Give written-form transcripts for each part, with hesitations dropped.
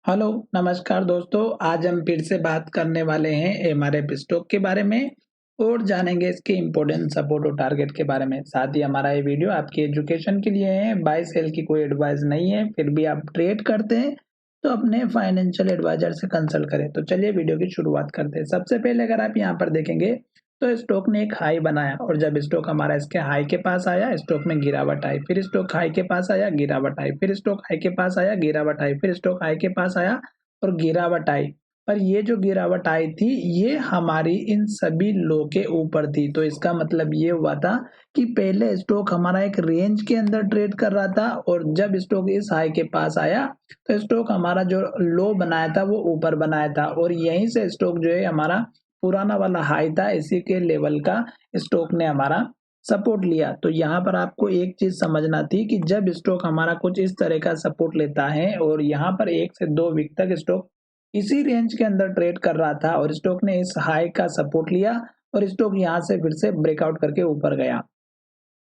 Hello, नमस्कार दोस्तों। आज हम फिर से बात करने वाले हैं एमआरएफ स्टॉक के बारे में और जानेंगे इसके इम्पोर्टेंट सपोर्ट और टारगेट के बारे में। साथ ही हमारा ये वीडियो आपके एजुकेशन के लिए है, बाय सेल की कोई एडवाइस नहीं है। फिर भी आप ट्रेड करते हैं तो अपने फाइनेंशियल एडवाइजर से कंसल्ट करें। तो चलिए वीडियो की शुरुआत करते हैं। सबसे पहले अगर आप यहाँ पर देखेंगे तो स्टॉक ने एक हाई बनाया और जब स्टॉक हमारा इसके हाई के पास आया, स्टॉक में गिरावट आई। फिर स्टॉक हाई के पास आया, गिरावट आई। फिर स्टॉक हाई के पास आया, गिरावट आई। फिर स्टॉक हाई के पास आया और गिरावट आई। पर ये जो गिरावट आई थी ये हमारी इन सभी लो के ऊपर थी। तो इसका मतलब ये हुआ था कि पहले स्टॉक हमारा एक रेंज के अंदर ट्रेड कर रहा था और जब स्टॉक इस हाई के पास आया तो स्टॉक हमारा जो लो बनाया था वो ऊपर बनाया था और यहीं से स्टॉक जो है हमारा पुराना वाला हाई था, इसी के लेवल का स्टॉक ने हमारा सपोर्ट लिया। तो यहाँ पर आपको एक चीज समझना थी कि जब स्टॉक हमारा कुछ इस तरह का सपोर्ट लेता है और यहाँ पर 1 से 2 वीक तक स्टॉक इसी रेंज के अंदर ट्रेड कर रहा था और स्टॉक ने इस हाई का सपोर्ट लिया और स्टॉक यहाँ से फिर से ब्रेकआउट करके ऊपर गया।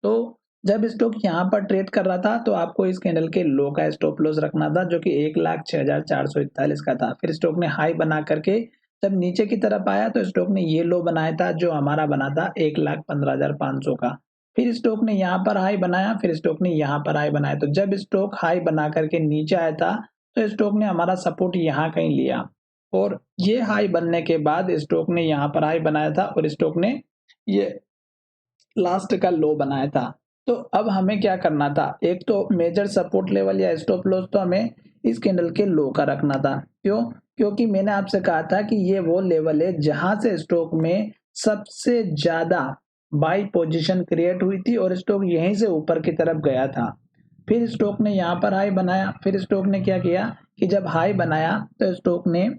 तो जब स्टॉक यहाँ पर ट्रेड कर रहा था तो आपको इस कैंडल के लो का स्टॉप लॉस रखना था जो कि 1,06,441 का था। फिर स्टॉक ने हाई बना करके जब नीचे की तरफ आया तो स्टॉक ने ये लो बनाया था जो हमारा बना था 1,15,500 का। फिर स्टॉक ने यहाँ पर हाई बनाया, फिर स्टॉक ने यहाँ पर हाई बनाया। तो जब स्टॉक हाई बना करके नीचे आया था तो स्टॉक ने हमारा सपोर्ट यहाँ कहीं लिया और ये हाई बनने के बाद स्टॉक ने यहाँ पर हाई बनाया था और स्टॉक ने ये लास्ट का लो बनाया था। तो अब हमें क्या करना था, एक तो मेजर सपोर्ट लेवल या स्टॉप लॉस तो हमें इस कैंडल के लो का रखना था। क्यों? क्योंकि मैंने आपसे कहा था कि ये वो लेवल है जहां से स्टॉक में सबसे ज्यादा बाई पोजीशन क्रिएट हुई थी और स्टॉक यहीं से ऊपर की तरफ गया था। फिर स्टॉक ने यहाँ पर हाई बनाया। फिर स्टॉक ने क्या किया कि जब हाई बनाया तो स्टॉक ने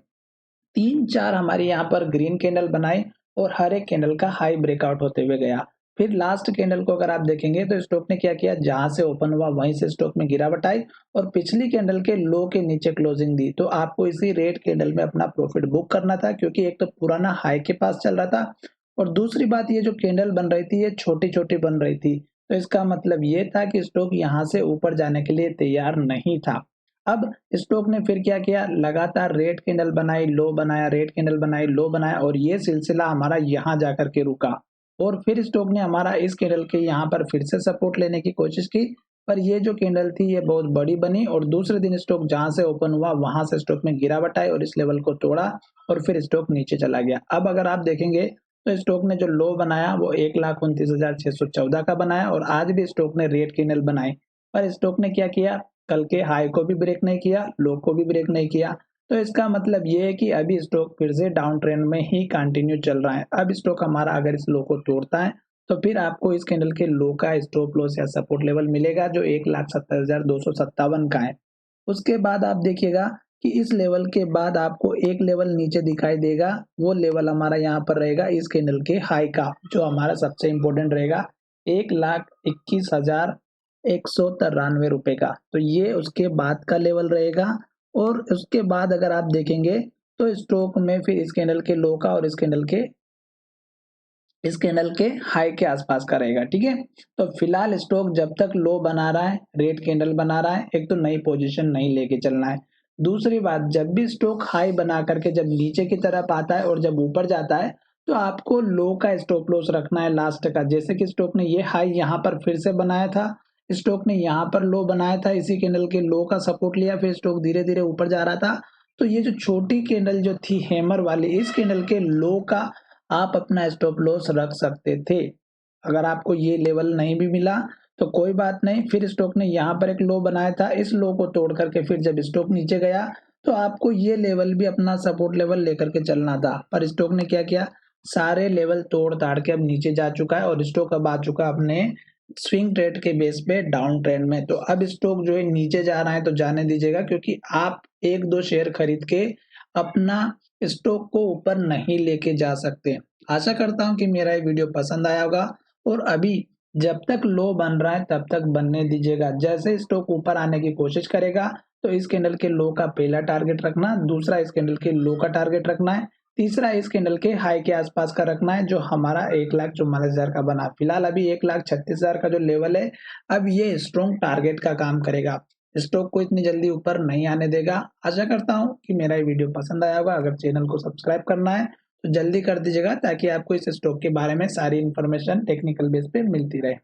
3-4 हमारे यहाँ पर ग्रीन कैंडल बनाए और हर एक कैंडल का हाई ब्रेकआउट होते हुए गया। फिर लास्ट कैंडल को अगर आप देखेंगे तो स्टॉक ने क्या किया, जहां से ओपन हुआ वहीं से स्टॉक में गिरावट आई और पिछली कैंडल के लो के नीचे क्लोजिंग दी। तो आपको इसी रेड कैंडल में अपना प्रॉफिट बुक करना था क्योंकि एक तो पुराना हाई के पास चल रहा था और दूसरी बात ये जो कैंडल बन रही थी ये छोटी छोटी बन रही थी। तो इसका मतलब ये था कि स्टॉक यहाँ से ऊपर जाने के लिए तैयार नहीं था। अब स्टॉक ने फिर क्या किया, लगातार रेड कैंडल बनाई, लो बनाया, रेड कैंडल बनाई, लो बनाया और ये सिलसिला हमारा यहाँ जाकर के रुका और फिर स्टॉक ने हमारा इस कैंडल के यहाँ पर फिर से सपोर्ट लेने की कोशिश की। पर ये जो कैंडल थी ये बहुत बड़ी बनी और दूसरे दिन स्टॉक जहां से ओपन हुआ वहां से स्टॉक में गिरावट आई और इस लेवल को तोड़ा और फिर स्टॉक नीचे चला गया। अब अगर आप देखेंगे तो स्टॉक ने जो लो बनाया वो 1,29,614 का बनाया और आज भी स्टॉक ने रेड कैंडल बनाई। पर स्टॉक ने क्या किया, कल के हाई को भी ब्रेक नहीं किया, लो को भी ब्रेक नहीं किया। तो इसका मतलब ये है कि अभी स्टॉक फिर से डाउन ट्रेंड में ही कंटिन्यू चल रहा है। अब स्टॉक हमारा अगर इस लो को तोड़ता है तो फिर आपको इस कैंडल के लो का स्टॉप लॉस या सपोर्ट लेवल मिलेगा जो 1,70,257 का है। उसके बाद आप देखिएगा कि इस लेवल के बाद आपको एक लेवल नीचे दिखाई देगा, वो लेवल हमारा यहाँ पर रहेगा इस कैंडल के हाई का जो हमारा सबसे इंपॉर्टेंट रहेगा, 1,21,193 रुपए का। तो ये उसके बाद का लेवल रहेगा और उसके बाद अगर आप देखेंगे तो स्टॉक में फिर इस कैंडल के लो का और इस कैंडल के हाई के आसपास का रहेगा। ठीक है, तो फिलहाल स्टॉक जब तक लो बना रहा है, रेड कैंडल बना रहा है, एक तो नई पोजीशन नहीं लेके चलना है। दूसरी बात, जब भी स्टॉक हाई बना करके जब नीचे की तरफ आता है और जब ऊपर जाता है तो आपको लो का स्टॉप लॉस रखना है लास्ट का। जैसे कि स्टॉक ने ये हाई यहाँ पर फिर से बनाया था, स्टॉक ने यहाँ पर लो बनाया था, इसी कैंडल के लो का सपोर्ट लिया, फिर स्टॉक धीरे धीरे ऊपर जा रहा था। तो ये जो छोटी कैंडल जो थी हैमर वाली, इस कैंडल के लो का आप अपना स्टॉप लॉस रख सकते थे। अगर आपको ये लेवल नहीं भी मिला तो कोई बात नहीं, फिर स्टॉक ने यहाँ पर एक लो बनाया था, इस लो को तोड़ करके फिर जब स्टॉक नीचे गया तो आपको ये लेवल भी अपना सपोर्ट लेवल लेकर के चलना था। पर स्टॉक ने क्या किया, सारे लेवल तोड़ ताड़ के अब नीचे जा चुका है और स्टॉक अब आ चुका अपने स्विंग ट्रेड के बेस पे डाउन ट्रेंड में। तो अब स्टॉक जो है नीचे जा रहा है तो जाने दीजिएगा क्योंकि आप एक दो शेयर खरीद के अपना स्टॉक को ऊपर नहीं लेके जा सकते। आशा करता हूं कि मेरा ये वीडियो पसंद आया होगा और अभी जब तक लो बन रहा है तब तक बनने दीजिएगा। जैसे स्टॉक ऊपर आने की कोशिश करेगा तो इस कैंडल के लो का पहला टारगेट रखना, दूसरा इस कैंडल के लो का टारगेट रखना है, तीसरा इस कैंडल के हाई के आसपास का रखना है जो हमारा 1,44,000 का बना। फिलहाल अभी 1,36,000 का जो लेवल है अब ये स्ट्रॉन्ग टारगेट का काम करेगा। स्टॉक को इतनी जल्दी ऊपर नहीं आने देगा। आशा करता हूँ कि मेरा ये वीडियो पसंद आया होगा। अगर चैनल को सब्सक्राइब करना है तो जल्दी कर दीजिएगा ताकि आपको इस स्टॉक के बारे में सारी इन्फॉर्मेशन टेक्निकल बेस पे मिलती रहे।